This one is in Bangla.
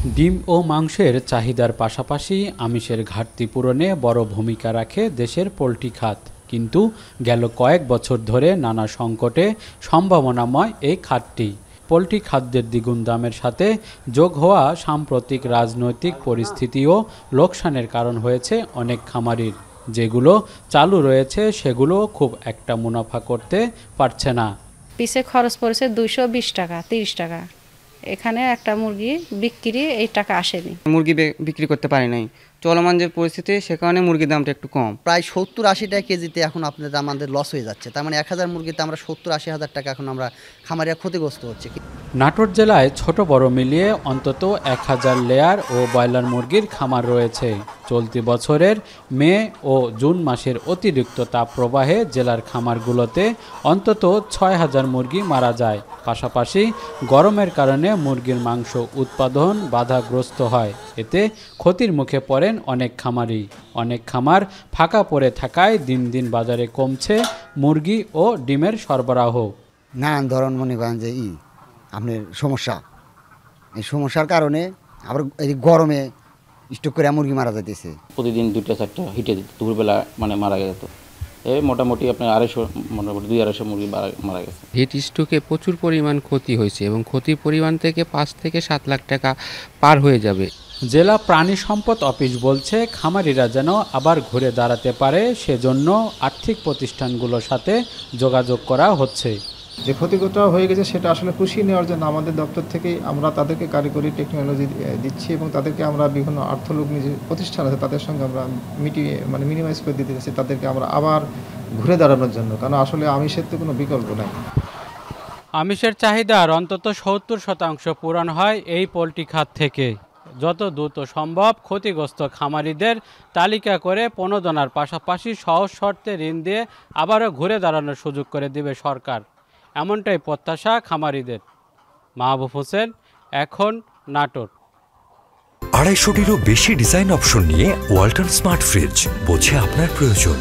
ডিম ও মাংসের চাহিদার পাশাপাশি আমিষের ঘাটতি পূরণে বড় ভূমিকা রাখে দেশের পোলট্রি খাত। কিন্তু গেল কয়েক বছর ধরে নানা সংকটে সম্ভাবনাময় এই খাতটি। পোলট্রি খাদ্যের দ্বিগুণ দামের সাথে যোগ হওয়া সাম্প্রতিক রাজনৈতিক পরিস্থিতিও লোকসানের কারণ হয়েছে অনেক খামারির। যেগুলো চালু রয়েছে সেগুলো খুব একটা মুনাফা করতে পারছে না। পিসে খরচ পড়েছে 220 টাকা 30 টাকা। এখানে একটা মুরগি বিক্রি এই টাকা আসেনি। মুরগি বিক্রি করতে পারি নাই, চলমান যে পরিস্থিতি সে কারণে মুরগির দামটা একটু কম। প্রায় 70-80 টাকা কেজিতে এখন আপনাদের আমাদের লস হয়ে যাচ্ছে। তার মানে 1000 মুরগিতে আমরা 70-80 হাজার টাকা এখন আমরা খামারিরা ক্ষতিগ্রস্ত হচ্ছে। নাটোর জেলায় ছোট বড় মিলিয়ে অন্তত 1000 লেয়ার ও ব্রয়লার মুরগির খামার রয়েছে। চলতি বছরের মে ও জুন মাসের অতিরিক্ত তাপপ্রবাহে জেলার খামারগুলোতে অন্তত 6000 মুরগি মারা যায়। পাশাপাশি গরমের কারণে মুরগির মাংস উৎপাদন বাধাগ্রস্ত হয়। এতে ক্ষতির মুখে পড়েন অনেক খামারি। অনেক খামার ফাঁকা পড়ে থাকায় দিন দিন বাজারে কমছে মুরগি ও ডিমের সরবরাহ। নানান ধরন মনে করেন যে আপনার সমস্যা, এই সমস্যার কারণে আবার এই গরমে স্টক করে মুরগি মারা যাইতেছে। প্রতিদিন 2-4টা হিটে দিত, দুপুরবেলা মারা যেত। মোটামুটি আপনার 200-250 মুরগি মারা গেছে। হিট স্ট্রোকে প্রচুর পরিমাণ ক্ষতি হয়েছে এবং ক্ষতির পরিমাণ থেকে 5 থেকে 7 লাখ টাকা পার হয়ে যাবে। জেলা প্রাণী সম্পদ অফিস বলছে খামারিরা যেন আবার ঘুরে দাঁড়াতে পারে সেজন্য আর্থিক প্রতিষ্ঠানগুলোর সাথে যোগাযোগ করা হচ্ছে। যে ক্ষতিটা হয়ে গেছে সেটা আসলে পুষিয়ে নেওয়ার জন্য আমাদের দপ্তর থেকেই আমরা তাদেরকে কারিগরি টেকনোলজি দিচ্ছি এবং তাদেরকে আমরা বিভিন্ন আর্থলোক যে প্রতিষ্ঠান আছে তাদের সঙ্গে আমরা মিনিমাইজ করে দিতে চাচ্ছি তাদেরকে আমরা আবার ঘুরে দাঁড়ানোর জন্য, কারণ আসলে আমিষের তো কোনো বিকল্প নাই। আমিষের চাহিদার অন্তত 70% পূরণ হয় এই পোলট্রি খাত থেকে। যত দ্রুত সম্ভব ক্ষতিগ্রস্ত খামারিদের তালিকা করে প্রণোদনার পাশাপাশি সহজ শর্তে ঋণ দিয়ে আবারও ঘুরে দাঁড়ানোর সুযোগ করে দেবে সরকার, এমনটাই প্রত্যাশা খামারিদের। মাহবুব হোসেন, এখন নাটোর। 250-টিরও বেশি ডিজাইন অপশন নিয়ে ওয়ালটন স্মার্ট ফ্রিজ, বোঝে আপনার প্রয়োজন।